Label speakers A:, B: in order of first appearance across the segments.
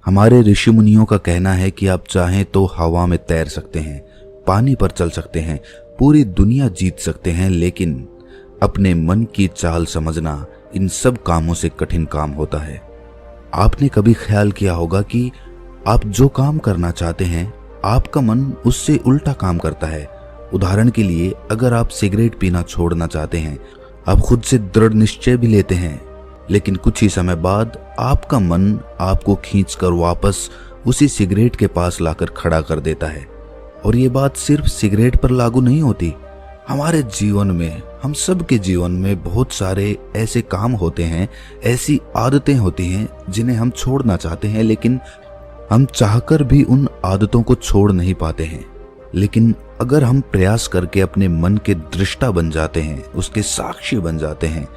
A: हमारे ऋषि मुनियों का कहना है कि आप चाहें तो हवा में तैर सकते हैं, पानी पर चल सकते हैं, पूरी दुनिया जीत सकते हैं, लेकिन अपने मन की चाल समझना इन सब कामों से कठिन काम होता है। आपने कभी ख्याल किया होगा कि आप जो काम करना चाहते हैं आपका मन उससे उल्टा काम करता है। उदाहरण के लिए, अगर आप सिगरेट पीना छोड़ना चाहते हैं, आप खुद से दृढ़ निश्चय भी लेते हैं, लेकिन कुछ ही समय बाद आपका मन आपको खींचकर वापस उसी सिगरेट के पास लाकर खड़ा कर देता है। और ये बात सिर्फ सिगरेट पर लागू नहीं होती। हमारे जीवन में, हम सब के जीवन में बहुत सारे ऐसे काम होते हैं, ऐसी आदतें होती हैं जिन्हें हम छोड़ना चाहते हैं, लेकिन हम चाहकर भी उन आदतों को छोड़ नहीं पाते हैं। लेकिन अगर हम प्रयास करके अपने मन के दृष्टा बन जाते हैं, उसके साक्षी बन जाते हैं,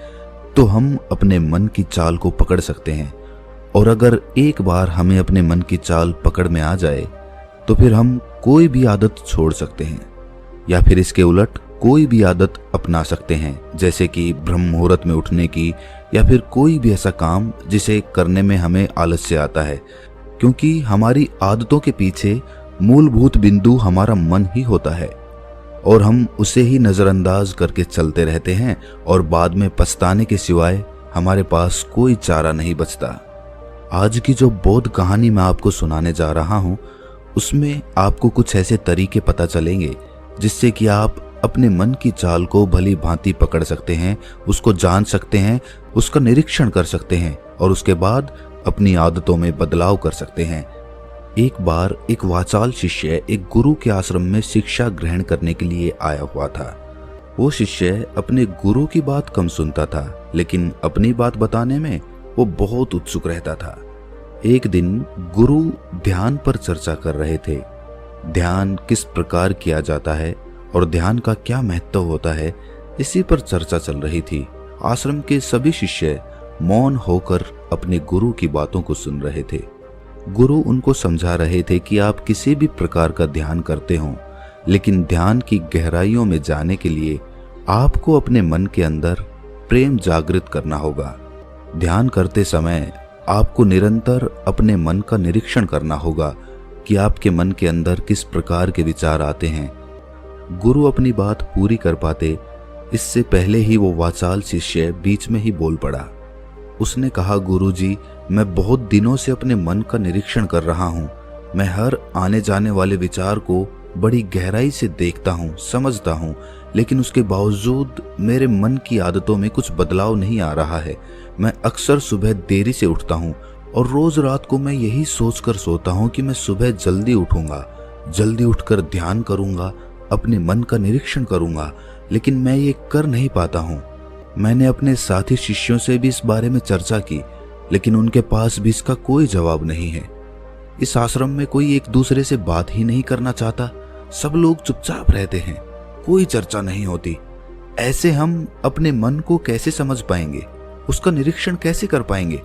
A: तो हम अपने मन की चाल को पकड़ सकते हैं। और अगर एक बार हमें अपने मन की चाल पकड़ में आ जाए तो फिर हम कोई भी आदत छोड़ सकते हैं, या फिर इसके उलट कोई भी आदत अपना सकते हैं, जैसे कि ब्रह्म मुहूर्त में उठने की, या फिर कोई भी ऐसा काम जिसे करने में हमें आलस्य आता है, क्योंकि हमारी आदतों के पीछे मूलभूत बिंदु हमारा मन ही होता है और हम उसे ही नजरअंदाज करके चलते रहते हैं और बाद में पछताने के सिवाय हमारे पास कोई चारा नहीं बचता। आज की जो बोध कहानी मैं आपको सुनाने जा रहा हूं, उसमें आपको कुछ ऐसे तरीके पता चलेंगे जिससे कि आप अपने मन की चाल को भली भांति पकड़ सकते हैं, उसको जान सकते हैं, उसका निरीक्षण कर सकते हैं और उसके बाद अपनी आदतों में बदलाव कर सकते हैं। एक बार एक वाचाल शिष्य एक गुरु के आश्रम में शिक्षा ग्रहण करने के लिए आया हुआ था। वो शिष्य अपने गुरु की बात कम सुनता था, लेकिन अपनी बात बताने में वो बहुत उत्सुक रहता था। एक दिन गुरु ध्यान पर चर्चा कर रहे थे। ध्यान किस प्रकार किया जाता है और ध्यान का क्या महत्व होता है, इसी पर चर्चा चल रही थी। आश्रम के सभी शिष्य मौन होकर अपने गुरु की बातों को सुन रहे थे। गुरु उनको समझा रहे थे कि आप किसी भी प्रकार का ध्यान करते हो, लेकिन ध्यान की गहराइयों में जाने के लिए आपको अपने मन के अंदर प्रेम जागृत करना होगा। ध्यान करते समय आपको निरंतर अपने मन का निरीक्षण करना होगा कि आपके मन के अंदर किस प्रकार के विचार आते हैं। गुरु अपनी बात पूरी कर पाते इससे पहले ही वो वाचाल शिष्य बीच में ही बोल पड़ा। उसने कहा, गुरुजी, मैं बहुत दिनों से अपने मन का निरीक्षण कर रहा हूँ। मैं हर आने जाने वाले विचार को बड़ी गहराई से देखता हूँ, समझता हूँ, लेकिन उसके बावजूद मेरे मन की आदतों में कुछ बदलाव नहीं आ रहा है। मैं अक्सर सुबह देरी से उठता हूँ और रोज रात को मैं यही सोचकर सोता हूँ कि मैं सुबह जल्दी उठूंगा, जल्दी उठकर ध्यान करूंगा, अपने मन का निरीक्षण करूंगा, लेकिन मैं ये कर नहीं पाता हूँ। मैंने अपने साथी शिष्यों से भी इस बारे में चर्चा की, लेकिन उनके पास भी इसका कोई जवाब नहीं है। इस आश्रम में कोई एक दूसरे से बात ही नहीं करना चाहता। सब लोग चुपचाप रहते हैं, कोई चर्चा नहीं होती। ऐसे हम अपने मन को कैसे समझ पाएंगे, उसका निरीक्षण कैसे कर पाएंगे?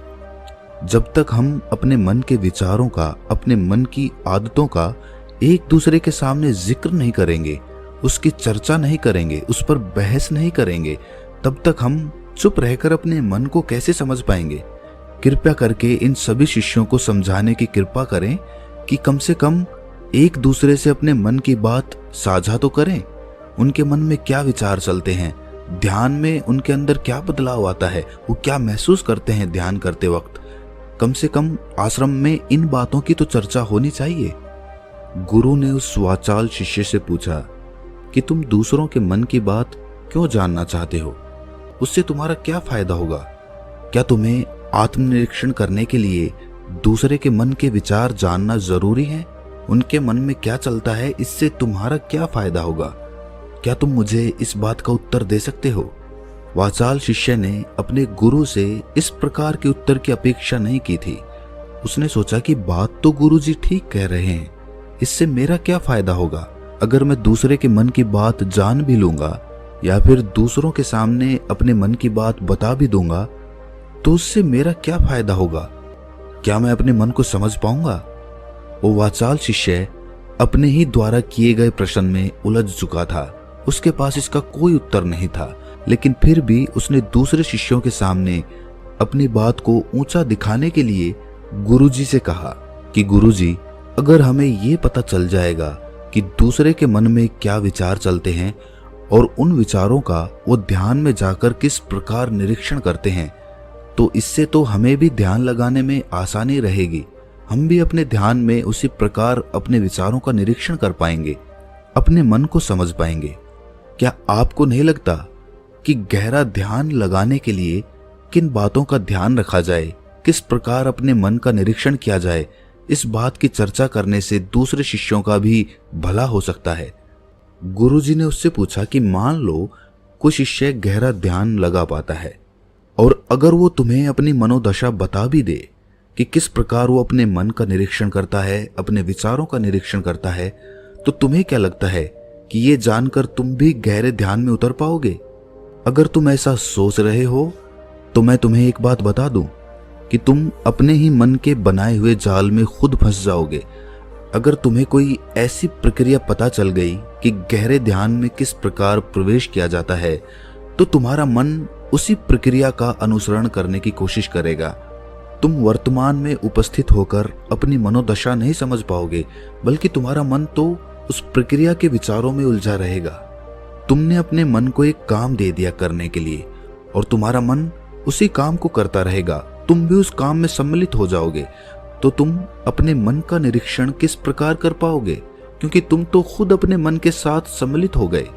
A: जब तक हम अपने मन के विचारों का, अपने मन की आदतों का एक दूसरे के सामने जिक्र नहीं करेंगे, उसकी चर्चा नहीं करेंगे, उस पर बहस नहीं करेंगे, तब तक हम चुप रहकर अपने मन को कैसे समझ पाएंगे? कृपया करके इन सभी शिष्यों को समझाने की कृपा करें कि कम से कम एक दूसरे से अपने मन की बात साझा तो करें। उनके मन में क्या विचार चलते हैं, ध्यान में उनके अंदर क्या बदलाव आता है, वो क्या महसूस करते हैं ध्यान करते वक्त। कम से कम आश्रम में इन बातों की तो चर्चा होनी चाहिए। गुरु ने उस वाचाल शिष्य से पूछा कि तुम दूसरों के मन की बात क्यों जानना चाहते हो? उससे तुम्हारा क्या फायदा होगा? क्या तुम्हें आत्मनिरीक्षण करने के लिए दूसरे के मन के विचार जानना जरूरी है? उनके मन में क्या चलता है, इससे तुम्हारा क्या फायदा होगा? क्या तुम मुझे इस बात का उत्तर दे सकते हो? वाचाल शिष्य ने अपने गुरु से इस प्रकार के उत्तर की अपेक्षा नहीं की थी। उसने सोचा कि बात तो गुरुजी ठीक कह रहे हैं, इससे मेरा क्या फायदा होगा? अगर मैं दूसरे के मन की बात जान भी लूंगा या फिर दूसरों के सामने अपने मन की बात बता भी दूंगा, तो उससे मेरा क्या फायदा होगा? क्या मैं अपने मन को समझ पाऊंगा? वो वाचाल शिष्य अपने ही द्वारा किए गए प्रश्न में उलझ चुका था। उसके पास इसका कोई उत्तर नहीं था, लेकिन फिर भी उसने दूसरे शिष्यों के सामने अपनी बात को ऊंचा दिखाने के लिए गुरुजी से कहा कि गुरुजी, अगर हमें ये पता चल जाएगा कि दूसरे के मन में क्या विचार चलते हैं और उन विचारों का वो ध्यान में जाकर किस प्रकार निरीक्षण करते हैं, तो इससे तो हमें भी ध्यान लगाने में आसानी रहेगी। हम भी अपने ध्यान में उसी प्रकार अपने विचारों का निरीक्षण कर पाएंगे, अपने मन को समझ पाएंगे। क्या आपको नहीं लगता कि गहरा ध्यान लगाने के लिए किन बातों का ध्यान रखा जाए, किस प्रकार अपने मन का निरीक्षण किया जाए, इस बात की चर्चा करने से दूसरे शिष्यों का भी भला हो सकता है। गुरुजी ने उससे पूछा कि मान लो कोई शिष्य गहरा ध्यान लगा पाता है और अगर वो तुम्हें अपनी मनोदशा बता भी दे कि किस प्रकार वो अपने मन का निरीक्षण करता है, अपने विचारों का निरीक्षण करता है, तो तुम्हें क्या लगता है कि ये जानकर तुम भी गहरे ध्यान में उतर पाओगे? अगर तुम ऐसा सोच रहे हो तो मैं तुम्हें एक बात बता दूं कि तुम अपने ही मन के बनाए हुए जाल में खुद फंस जाओगे। अगर तुम्हें कोई ऐसी प्रक्रिया पता चल गई कि गहरे ध्यान में किस प्रकार प्रवेश किया जाता है, तो तुम्हारा मन उसी प्रक्रिया का अनुसरण करने की कोशिश करेगा। तुम वर्तमान में उपस्थित होकर अपनी मनोदशा नहीं समझ पाओगे, बल्कि तुम्हारा मन तो उस प्रक्रिया के विचारों में उलझा रहेगा। तुमने अपने मन को एक काम दे दिया करने के लिए और तुम्हारा मन उसी काम को करता रहेगा। तुम भी उस काम में सम्मिलित हो जाओगे, तो तुम अपने मन का निरीक्षण किस प्रकार कर पाओगे? क्योंकि तुम तो खुद अपने मन के साथ सम्मिलित हो गए,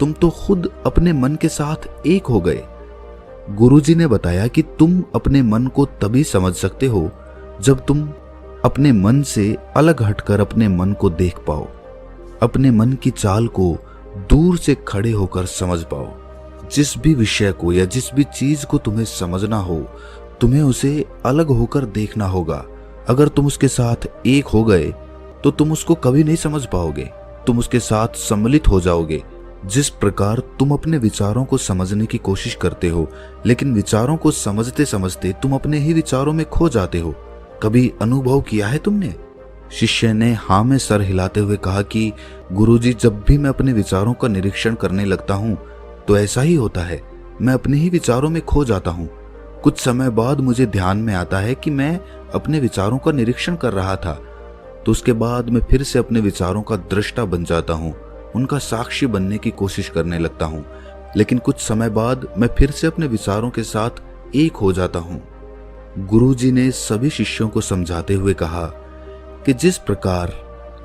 A: तुम तो खुद अपने मन के साथ एक हो गए। गुरुजी ने बताया कि तुम अपने मन को तभी समझ सकते हो जब तुम अपने मन से अलग हटकर अपने मन को देख पाओ, अपने मन की चाल को दूर से खड़े होकर समझ पाओ। जिस भी विषय को या जिस भी चीज को तुम्हें समझना हो, तुम्हें उसे अलग होकर देखना होगा। अगर तुम उसके साथ एक हो गए तो तुम उसको कभी नहीं समझ पाओगे, तुम उसके साथ सम्मिलित हो जाओगे। जिस प्रकार तुम अपने विचारों को समझने की कोशिश करते हो, लेकिन विचारों को समझते समझते तुम अपने ही विचारों में खो जाते हो, कभी अनुभव किया है तुमने? शिष्य ने हाँ में सर हिलाते हुए कहा कि गुरुजी, जब भी मैं अपने विचारों का निरीक्षण करने लगता हूँ तो ऐसा ही होता है, मैं अपने ही विचारों में खो जाता हूँ। कुछ समय बाद मुझे ध्यान में आता है कि मैं अपने विचारों का निरीक्षण कर रहा था, तो उसके बाद मैं फिर से अपने विचारों का दृष्टा बन जाता हूँ, उनका साक्षी बनने की कोशिश करने लगता हूँ। लेकिन कुछ समय बाद मैं फिर से अपने विचारों के साथ एक हो जाता हूँ। गुरुजी ने सभी शिष्यों को समझाते हुए कहा कि जिस प्रकार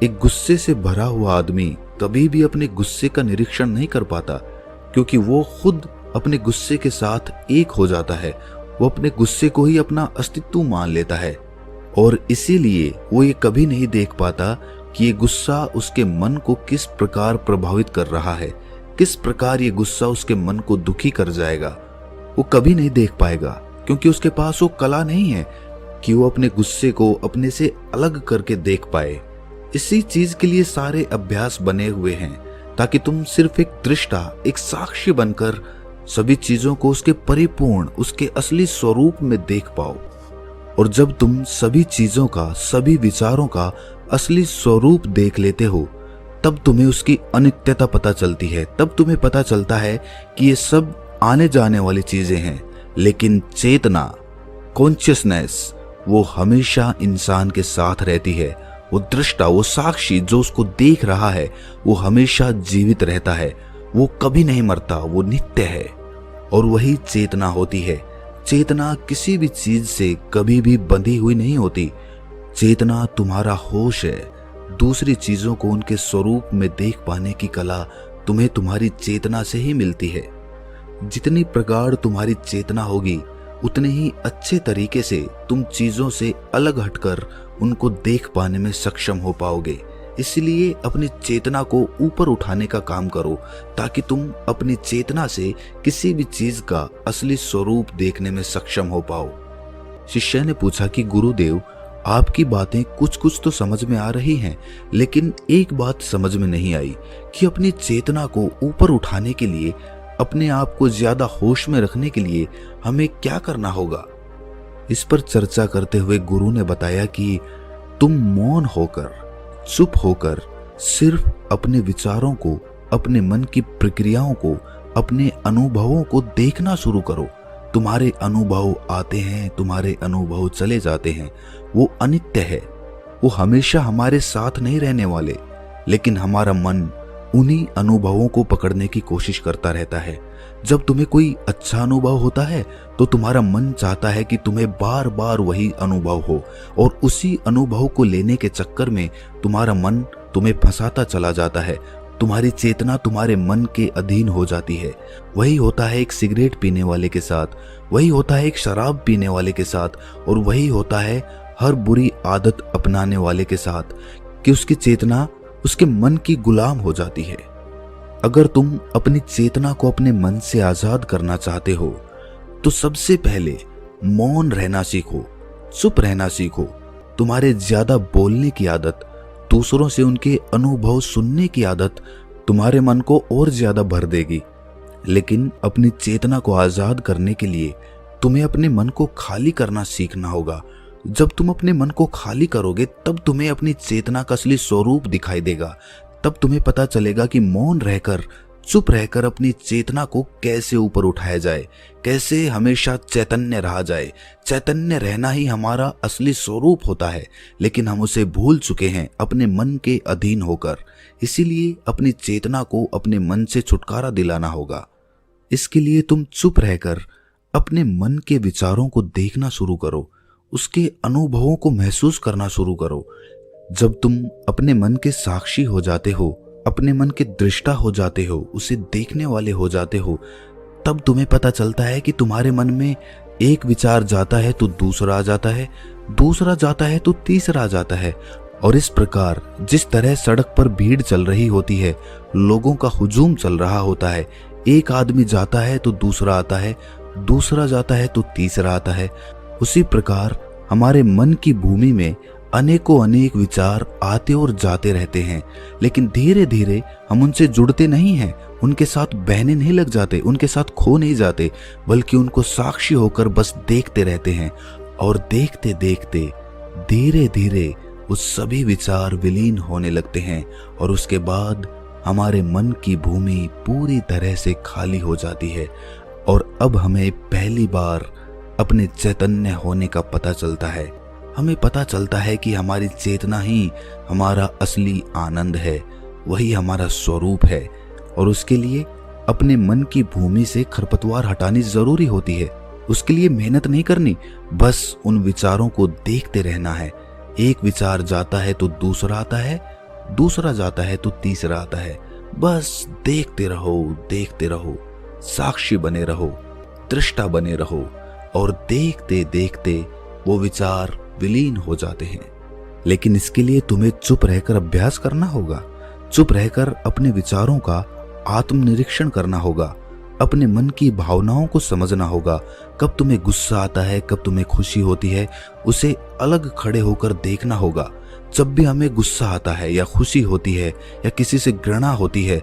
A: एक गुस्से से भरा हुआ आदमी कभी भी अपने गुस्से का निरीक्षण नहीं कर पाता, क्योंकि वो खुद अपने गुस्से के साथ एक हो जाता है, वो अपने गुस्से को ही अपना अस्तित्व मान लेता है और इसीलिए वो ये कभी नहीं देख पाता कि ये गुस्सा उसके मन को किस प्रकार प्रभावित कर रहा है, किस प्रकार ये गुस्सा उसके मन को दुखी कर जाएगा। वो कभी नहीं देख पाएगा, क्योंकि उसके पास वो कला नहीं है कि वो अपने गुस्से को अपने से अलग करके देख पाए। इसी चीज के लिए सारे अभ्यास बने हुए हैं, ताकि तुम सिर्फ एक दृष्टा, एक साक्षी बनकर सभी चीजों को उसके परिपूर्ण, उसके असली स्वरूप में देख पाओ। और जब तुम सभी चीजों का, सभी विचारों का असली स्वरूप देख लेते हो, तब तुम्हें उसकी अनित्यता पता चलती है। तब तुम्हें पता चलता है कि ये सब आने जाने वाली चीजें हैं, लेकिन चेतना, कॉन्शियसनेस, वो हमेशा इंसान के साथ रहती है। वो दृष्टा, वो साक्षी जो उसको देख रहा है, वो हमेशा जीवित रहता है, वो कभी नहीं मरता, वो नित्य है। और वही चेतना होती है। चेतना किसी भी चीज से कभी भी बंधी हुई नहीं होती। चेतना तुम्हारा होश है। दूसरी चीजों को उनके स्वरूप में देख पाने की कला तुम्हें तुम्हारी चेतना से ही मिलती है। जितनी प्रगाढ़ तुम्हारी चेतना होगी, उतने ही अच्छे तरीके से तुम चीजों से अलग हटकर उनको देख पाने में सक्षम हो पाओगे। इसलिए अपनी चेतना को ऊपर उठाने का काम करो, ताकि तुम अपनी चेतना से किसी भी चीज का असली स्वरूप देखने में सक्षम हो पाओ। शिष्य ने पूछा कि गुरुदेव, आपकी बातें कुछ कुछ तो समझ में आ रही हैं, लेकिन एक बात समझ में नहीं आई कि अपनी चेतना को ऊपर उठाने के लिए, अपने आप को ज्यादा होश में रखने के लिए हमें क्या करना होगा। इस पर चर्चा करते हुए गुरु ने बताया कि तुम मौन होकर, चुप होकर सिर्फ अपने विचारों को, अपने मन की प्रक्रियाओं को, अपने अनुभवों को देखना शुरू करो। तुम्हारे अनुभव आते हैं, तुम्हारे अनुभव चले जाते हैं, वो अनित्य है। वो हमेशा हमारे साथ नहीं रहने वाले, लेकिन हमारा मन उन्हीं अनुभवों को पकड़ने की कोशिश करता रहता है। जब तुम्हें कोई अच्छा अनुभव होता है तो तुम्हारा मन चाहता है कि तुम्हें बार बार वही अनुभव हो, और उसी अनुभव को लेने के चक्कर में तुम्हारा मन तुम्हें फंसाता चला जाता है। तुम्हारी चेतना तुम्हारे मन के अधीन हो जाती है। वही होता है एक सिगरेट पीने वाले के साथ, वही होता है एक शराब पीने वाले के साथ, और वही होता है हर बुरी आदत अपनाने वाले के साथ, कि उसकी चेतना उसके मन की गुलाम हो जाती है। अगर तुम अपनी चेतना को अपने मन से आजाद करना चाहते हो तो सबसे पहले मौन रहना सीखो, चुप रहना सीखो। तुम्हारे ज्यादा बोलने की आदत, दूसरों से उनके अनुभव सुनने की आदत तुम्हारे मन को और ज्यादा भर देगी। लेकिन अपनी चेतना को आजाद करने के लिए तुम्हें अपने मन को खाली करना सीखना होगा। जब तुम अपने मन को खाली करोगे तब तुम्हें अपनी चेतना का असली स्वरूप दिखाई देगा। तब तुम्हें पता चलेगा कि मौन रहकर, चुप रहकर अपनी चेतना को कैसे ऊपर उठाया जाए, कैसे हमेशा चैतन्य रहा जाए। चैतन्य रहना ही हमारा असली स्वरूप होता है, लेकिन हम उसे भूल चुके हैं अपने मन के अधीन होकर। इसीलिए अपनी चेतना को अपने मन से छुटकारा दिलाना होगा। इसके लिए तुम चुप रहकर अपने मन के विचारों को देखना शुरू करो, उसके अनुभवों को महसूस करना शुरू करो। जब तुम अपने मन के साक्षी हो जाते हो, अपने मन के दृष्टा हो जाते हो, उसे देखने वाले हो जाते हो, तब तुम्हें पता चलता है कि तुम्हारे मन में एक विचार जाता है तो दूसरा आ जाता है, दूसरा जाता है तो तीसरा आ जाता है। और इस प्रकार जिस तरह सड़क पर भीड़ चल रही होती है, लोगों का हुजूम चल रहा होता है, एक आदमी जाता है तो दूसरा आता है, दूसरा जाता है तो तीसरा आता है, उसी प्रकार हमारे मन की भूमि में अनेकों अनेक विचार आते और जाते रहते हैं। लेकिन धीरे धीरे हम उनसे जुड़ते नहीं हैं, उनके साथ बहने नहीं लग जाते, उनके साथ खो नहीं जाते, बल्कि उनको साक्षी होकर बस देखते रहते हैं। और देखते देखते धीरे धीरे वो सभी विचार विलीन होने लगते हैं, और उसके बाद हमारे मन की भूमि पूरी तरह से खाली हो जाती है। और अब हमें पहली बार अपने चैतन्य होने का पता चलता है। हमें पता चलता है कि हमारी चेतना ही हमारा असली आनंद है, वही हमारा स्वरूप है। और उसके लिए अपने मन की भूमि से खरपतवार हटानी जरूरी होती है। उसके लिए मेहनत नहीं करनी, बस उन विचारों को देखते रहना है। एक विचार जाता है तो दूसरा आता है, दूसरा जाता है तो तीसरा आता है। बस देखते रहो, देखते रहो, साक्षी बने रहो, दृष्टा बने रहो, और देखते देखते वो विचार विलीन हो जाते हैं। लेकिन इसके लिए तुम्हें चुप रहकर अभ्यास करना होगा। चुप रहकर अपने विचारों का आत्मनिरीक्षण करना होगा, अपने मन की भावनाओं को समझना होगा। कब तुम्हें गुस्सा आता है, कब तुम्हें खुशी होती है, उसे अलग खड़े होकर देखना होगा। जब भी हमें गुस्सा आता है या खुशी होती है या किसी से घृणा होती है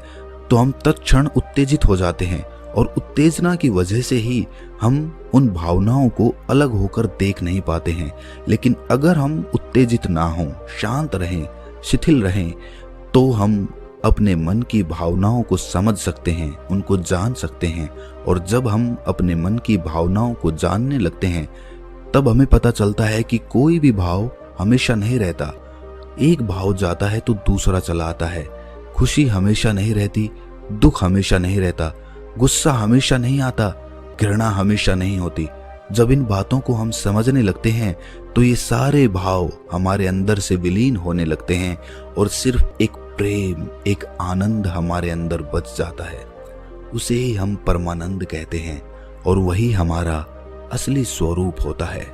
A: तो हम तत्क्षण उत्तेजित हो जाते हैं, और उत्तेजना की वजह से ही हम उन भावनाओं को अलग होकर देख नहीं पाते हैं। लेकिन अगर हम उत्तेजित ना हों, शांत रहें, शिथिल रहें, तो हम अपने मन की भावनाओं को समझ सकते हैं, उनको जान सकते हैं। और जब हम अपने मन की भावनाओं को जानने लगते हैं तब हमें पता चलता है कि कोई भी भाव हमेशा नहीं रहता। एक भाव जाता है तो दूसरा चला आता है। खुशी हमेशा नहीं रहती, दुख हमेशा नहीं रहता, गुस्सा हमेशा नहीं आता, घृणा हमेशा नहीं होती। जब इन बातों को हम समझने लगते हैं तो ये सारे भाव हमारे अंदर से विलीन होने लगते हैं, और सिर्फ एक प्रेम, एक आनंद हमारे अंदर बच जाता है। उसे ही हम परमानंद कहते हैं, और वही हमारा असली स्वरूप होता है।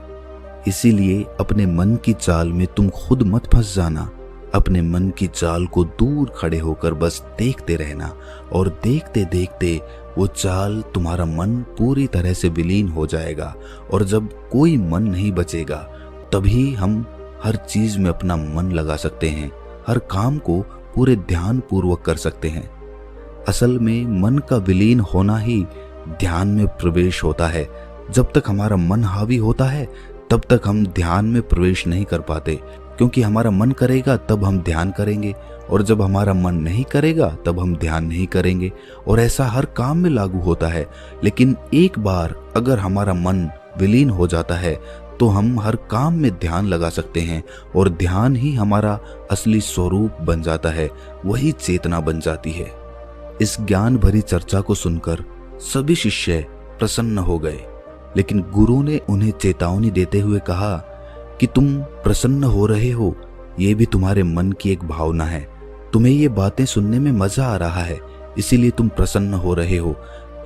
A: इसीलिए अपने मन की चाल में तुम खुद मत फंस जाना। अपने मन की चाल को दूर खड़े होकर बस देखते रहना, और देखते देखते वो चाल, तुम्हारा मन पूरी तरह से विलीन हो जाएगा। और जब कोई मन नहीं बचेगा तभी हम हर चीज में अपना मन लगा सकते हैं, हर काम को पूरे ध्यान पूर्वक कर सकते हैं। असल में मन का विलीन होना ही ध्यान में प्रवेश होता है। जब तक हमारा मन हावी होता है तब तक हम ध्यान में प्रवेश नहीं कर पाते, क्योंकि हमारा मन करेगा तब हम ध्यान करेंगे, और जब हमारा मन नहीं करेगा तब हम ध्यान नहीं करेंगे। और ऐसा हर काम में लागू होता है। लेकिन एक बार अगर हमारा मन विलीन हो जाता है तो हम हर काम में ध्यान लगा सकते हैं और ध्यान ही हमारा असली स्वरूप बन जाता है, वही चेतना बन जाती है। इस ज्ञान भरी चर्चा को सुनकर सभी शिष्य प्रसन्न हो गए, लेकिन गुरु ने उन्हें चेतावनी देते हुए कहा कि तुम प्रसन्न हो रहे हो, ये भी तुम्हारे मन की एक भावना है। तुम्हें ये बातें सुनने में मजा आ रहा है, इसीलिए तुम प्रसन्न हो रहे हो,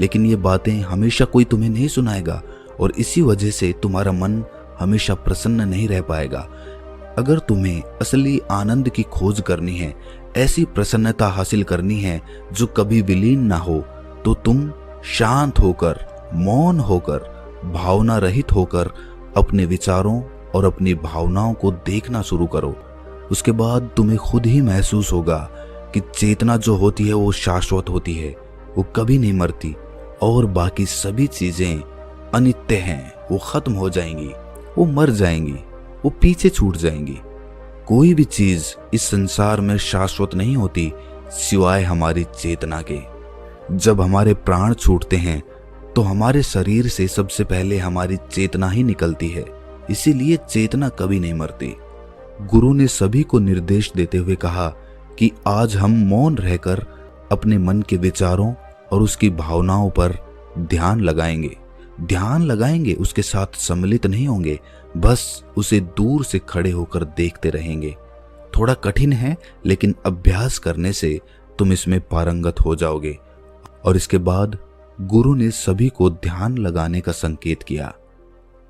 A: लेकिन ये बातें हमेशा कोई तुम्हें नहीं सुनाएगा और इसी वजह से तुम्हारा मन हमेशा प्रसन्न नहीं रह पाएगा। अगर तुम्हें असली आनंद की खोज करनी है, ऐसी प्रसन्नता हासिल करनी है जो कभी विलीन ना हो, तो तुम शांत होकर, मौन होकर, भावना रहित होकर अपने विचारों और अपनी भावनाओं को देखना शुरू करो। उसके बाद तुम्हें खुद ही महसूस होगा कि चेतना जो होती है वो शाश्वत होती है, वो कभी नहीं मरती और बाकी सभी चीजें अनित्य हैं, वो खत्म हो जाएंगी, वो मर जाएंगी, वो पीछे छूट जाएंगी। कोई भी चीज इस संसार में शाश्वत नहीं होती सिवाय हमारी चेतना के। जब हमारे प्राण छूटते हैं तो हमारे शरीर से सबसे पहले हमारी चेतना ही निकलती है, इसीलिए चेतना कभी नहीं मरती। गुरु ने सभी को निर्देश देते हुए कहा कि आज हम मौन रहकर अपने मन के विचारों और उसकी भावनाओं पर ध्यान लगाएंगे, उसके साथ सम्मिलित नहीं होंगे, बस उसे दूर से खड़े होकर देखते रहेंगे। थोड़ा कठिन है, लेकिन अभ्यास करने से तुम इसमें पारंगत हो जाओगे। और इसके बाद गुरु ने सभी को ध्यान लगाने का संकेत किया।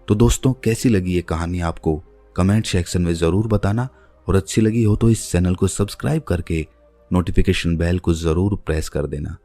A: तो दोस्तों, कैसी लगी ये कहानी आपको कमेंट सेक्शन में जरूर बताना, और अच्छी लगी हो तो इस चैनल को सब्सक्राइब करके नोटिफिकेशन बेल को जरूर प्रेस कर देना।